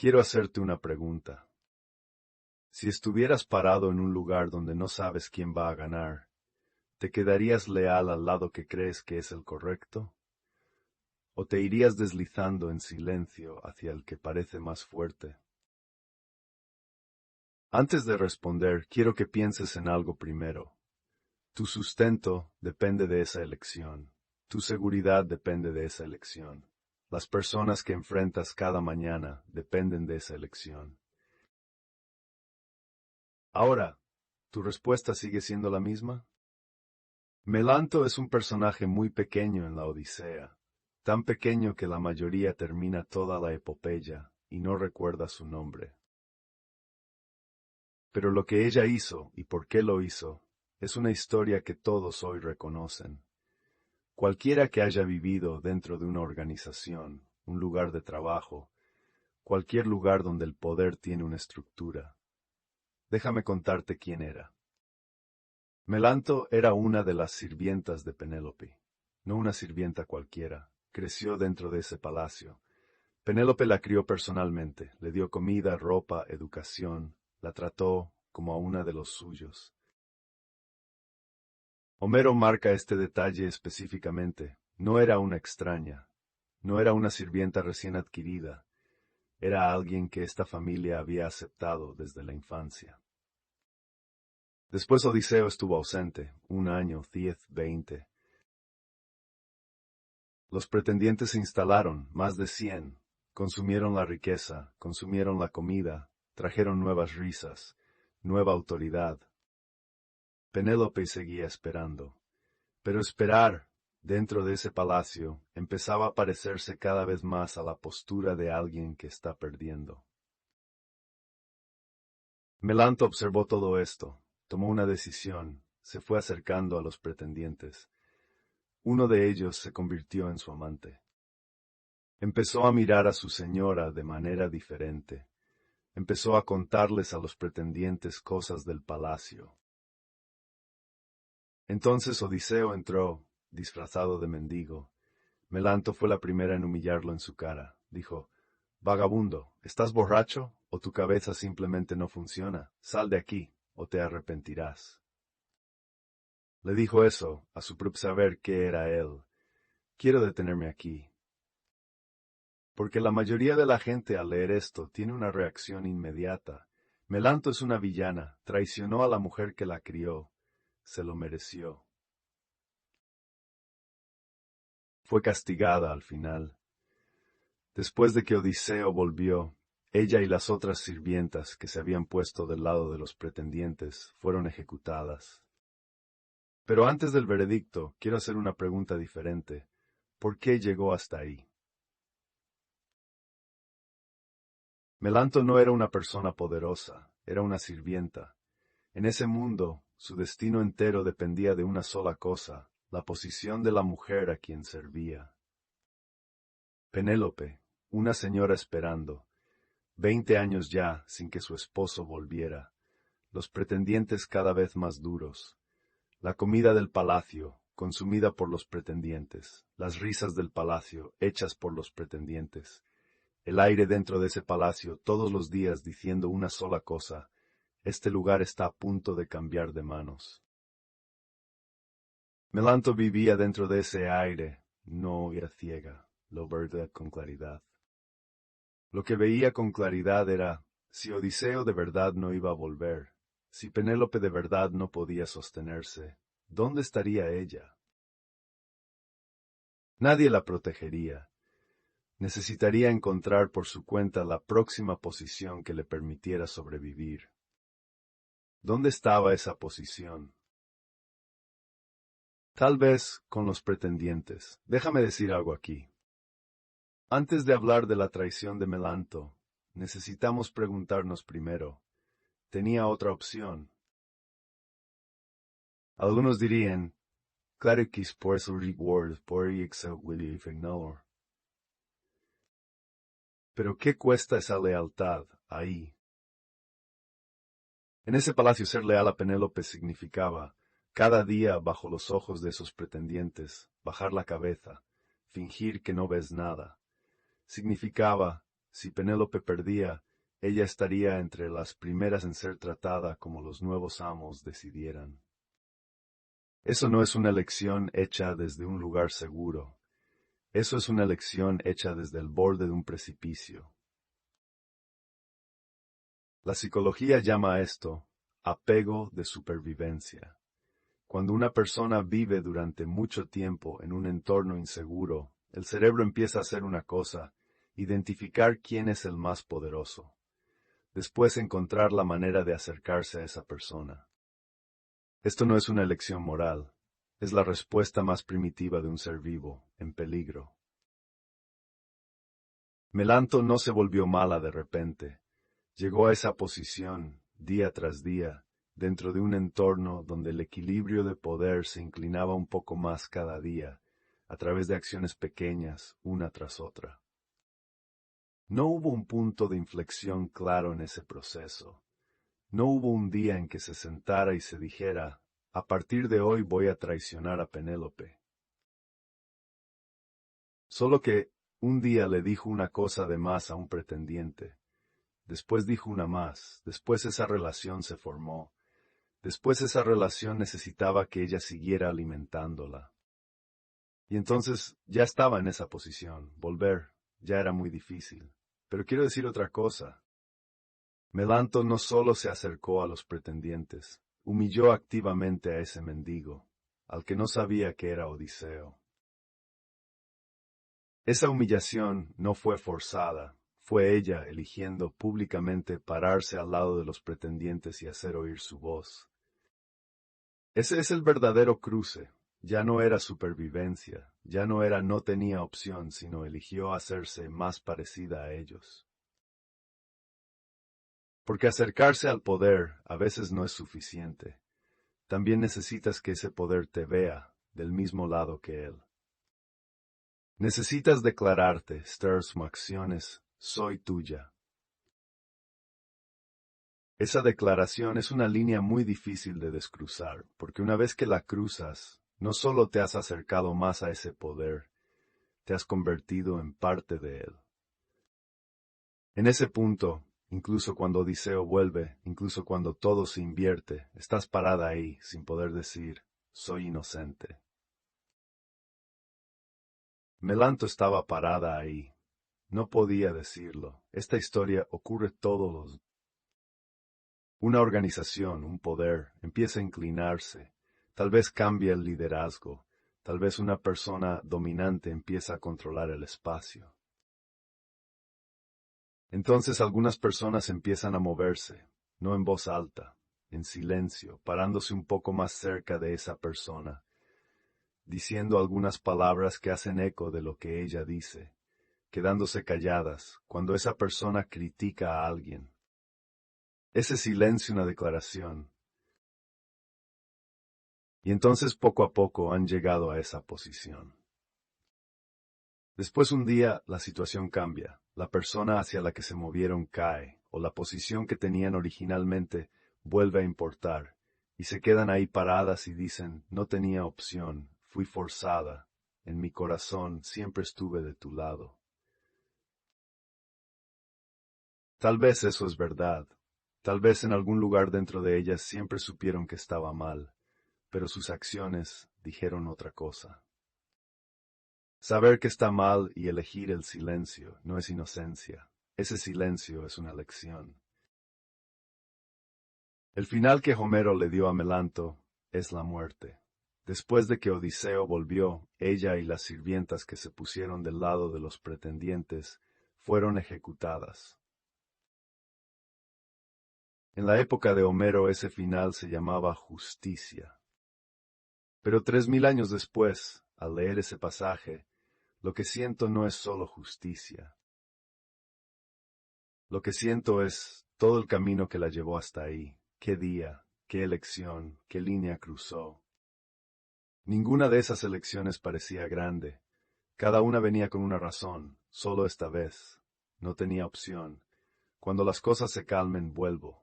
Quiero hacerte una pregunta. Si estuvieras parado en un lugar donde no sabes quién va a ganar, ¿te quedarías leal al lado que crees que es el correcto? ¿O te irías deslizando en silencio hacia el que parece más fuerte? Antes de responder, quiero que pienses en algo primero. Tu sustento depende de esa elección. Tu seguridad depende de esa elección. Las personas que enfrentas cada mañana dependen de esa elección. Ahora, ¿tu respuesta sigue siendo la misma? Melanto es un personaje muy pequeño en la Odisea, tan pequeño que la mayoría termina toda la epopeya y no recuerda su nombre. Pero lo que ella hizo y por qué lo hizo es una historia que todos hoy reconocen. Cualquiera que haya vivido dentro de una organización, un lugar de trabajo, cualquier lugar donde el poder tiene una estructura. Déjame contarte quién era. Melanto era una de las sirvientas de Penélope, no una sirvienta cualquiera. Creció dentro de ese palacio. Penélope la crió personalmente, le dio comida, ropa, educación, la trató como a una de los suyos. Homero marca este detalle específicamente. No era una extraña, no era una sirvienta recién adquirida, era alguien que esta familia había aceptado desde la infancia. Después Odiseo estuvo ausente, 1 año, 10, 20. Los pretendientes se instalaron, más de 100, consumieron la riqueza, consumieron la comida, trajeron nuevas risas, nueva autoridad. Penélope seguía esperando, pero esperar, dentro de ese palacio, empezaba a parecerse cada vez más a la postura de alguien que está perdiendo. Melanto observó todo esto, tomó una decisión, se fue acercando a los pretendientes. Uno de ellos se convirtió en su amante. Empezó a mirar a su señora de manera diferente. Empezó a contarles a los pretendientes cosas del palacio. Entonces Odiseo entró, disfrazado de mendigo. Melanto fue la primera en humillarlo en su cara. Dijo, «Vagabundo, ¿estás borracho o tu cabeza simplemente no funciona? Sal de aquí, o te arrepentirás». Le dijo eso, a su propio saber qué era él. Quiero detenerme aquí, porque la mayoría de la gente al leer esto tiene una reacción inmediata. Melanto es una villana, traicionó a la mujer que la crió, se lo mereció. Fue castigada al final. Después de que Odiseo volvió, ella y las otras sirvientas que se habían puesto del lado de los pretendientes fueron ejecutadas. Pero antes del veredicto, quiero hacer una pregunta diferente. ¿Por qué llegó hasta ahí? Melanto no era una persona poderosa, era una sirvienta. En ese mundo, su destino entero dependía de una sola cosa, la posición de la mujer a quien servía. Penélope, una señora esperando, 20 años ya sin que su esposo volviera, los pretendientes cada vez más duros, la comida del palacio, consumida por los pretendientes, las risas del palacio, hechas por los pretendientes, el aire dentro de ese palacio todos los días diciendo una sola cosa, este lugar está a punto de cambiar de manos. Melanto vivía dentro de ese aire, no era ciega, lo veía con claridad. Lo que veía con claridad era, si Odiseo de verdad no iba a volver, si Penélope de verdad no podía sostenerse, ¿dónde estaría ella? Nadie la protegería. Necesitaría encontrar por su cuenta la próxima posición que le permitiera sobrevivir. ¿Dónde estaba esa posición? Tal vez con los pretendientes. Déjame decir algo aquí. Antes de hablar de la traición de Melanto, necesitamos preguntarnos primero, ¿tenía otra opción? Algunos dirían, claro que es por su reward, por ignore. Pero ¿qué cuesta esa lealtad ahí? En ese palacio ser leal a Penélope significaba, cada día bajo los ojos de esos pretendientes, bajar la cabeza, fingir que no ves nada. Significaba, Si Penélope perdía, ella estaría entre las primeras en ser tratada como los nuevos amos decidieran. Eso no es una elección hecha desde un lugar seguro. Eso es una elección hecha desde el borde de un precipicio. La psicología llama a esto apego de supervivencia. Cuando una persona vive durante mucho tiempo en un entorno inseguro, el cerebro empieza a hacer una cosa: identificar quién es el más poderoso. Después encontrar la manera de acercarse a esa persona. Esto no es una elección moral, es la respuesta más primitiva de un ser vivo, en peligro. Melanto no se volvió mala de repente. Llegó a esa posición, día tras día, dentro de un entorno donde el equilibrio de poder se inclinaba un poco más cada día, a través de acciones pequeñas, una tras otra. No hubo un punto de inflexión claro en ese proceso. No hubo un día en que se sentara y se dijera: a partir de hoy voy a traicionar a Penélope. Solo que un día le dijo una cosa de más a un pretendiente. Después dijo una más, después esa relación se formó. Después esa relación necesitaba que ella siguiera alimentándola. Y entonces ya estaba en esa posición. Volver ya era muy difícil. Pero quiero decir otra cosa. Melanto no solo se acercó a los pretendientes, humilló activamente a ese mendigo, al que no sabía que era Odiseo. Esa humillación no fue forzada. Fue ella eligiendo públicamente pararse al lado de los pretendientes y hacer oír su voz. Ese es el verdadero cruce. Ya no era supervivencia, ya no era no tenía opción, sino eligió hacerse más parecida a ellos. Porque acercarse al poder a veces no es suficiente. También necesitas que ese poder te vea del mismo lado que él. Necesitas declararte, Stars acciones, soy tuya. Esa declaración es una línea muy difícil de descruzar, porque una vez que la cruzas, no solo te has acercado más a ese poder, te has convertido en parte de él. En ese punto, incluso cuando Odiseo vuelve, incluso cuando todo se invierte, estás parada ahí, sin poder decir, soy inocente. Melanto estaba parada ahí. No podía decirlo. Esta historia ocurre todos los... Una organización, un poder, empieza a inclinarse. Tal vez cambia el liderazgo. Tal vez una persona dominante empieza a controlar el espacio. Entonces algunas personas empiezan a moverse, no en voz alta, en silencio, parándose un poco más cerca de esa persona, diciendo algunas palabras que hacen eco de lo que ella dice, quedándose calladas cuando esa persona critica a alguien. Ese silencio una declaración. Y entonces poco a poco han llegado a esa posición. Después un día la situación cambia, la persona hacia la que se movieron cae, o la posición que tenían originalmente vuelve a importar, y se quedan ahí paradas y dicen, no tenía opción, fui forzada, en mi corazón siempre estuve de tu lado. Tal vez eso es verdad, tal vez en algún lugar dentro de ellas siempre supieron que estaba mal, pero sus acciones dijeron otra cosa. Saber que está mal y elegir el silencio no es inocencia. Ese silencio es una lección. El final que Homero le dio a Melanto es la muerte. Después de que Odiseo volvió, ella y las sirvientas que se pusieron del lado de los pretendientes fueron ejecutadas. En la época de Homero ese final se llamaba justicia. Pero 3000 años después, al leer ese pasaje, lo que siento no es solo justicia. Lo que siento es todo el camino que la llevó hasta ahí. Qué día, qué elección, qué línea cruzó. Ninguna de esas elecciones parecía grande. Cada una venía con una razón, solo esta vez. No tenía opción. Cuando las cosas se calmen, vuelvo.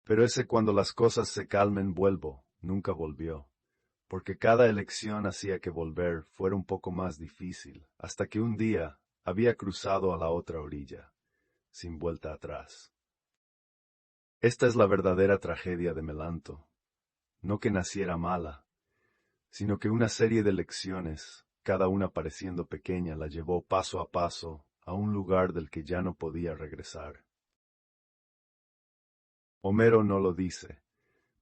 Pero ese cuando las cosas se calmen, vuelvo, nunca volvió. Porque cada elección hacía que volver fuera un poco más difícil, hasta que un día, había cruzado a la otra orilla, sin vuelta atrás. Esta es la verdadera tragedia de Melanto. No que naciera mala, sino que una serie de lecciones, cada una pareciendo pequeña, la llevó paso a paso a un lugar del que ya no podía regresar. Homero no lo dice,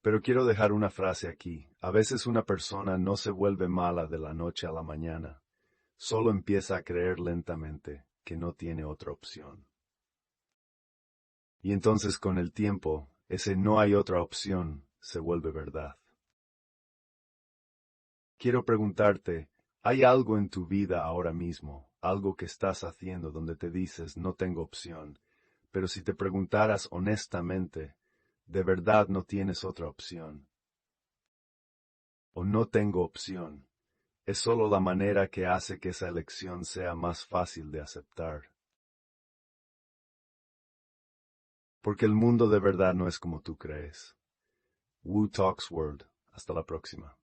pero quiero dejar una frase aquí. A veces una persona no se vuelve mala de la noche a la mañana, solo empieza a creer lentamente que no tiene otra opción. Y entonces con el tiempo, ese no hay otra opción se vuelve verdad. Quiero preguntarte, ¿hay algo en tu vida ahora mismo, algo que estás haciendo donde te dices no tengo opción, pero si te preguntaras honestamente, ¿de verdad no tienes otra opción? O no tengo opción, es solo la manera que hace que esa elección sea más fácil de aceptar. Porque el mundo de verdad no es como tú crees. Wu Talks World. Hasta la próxima.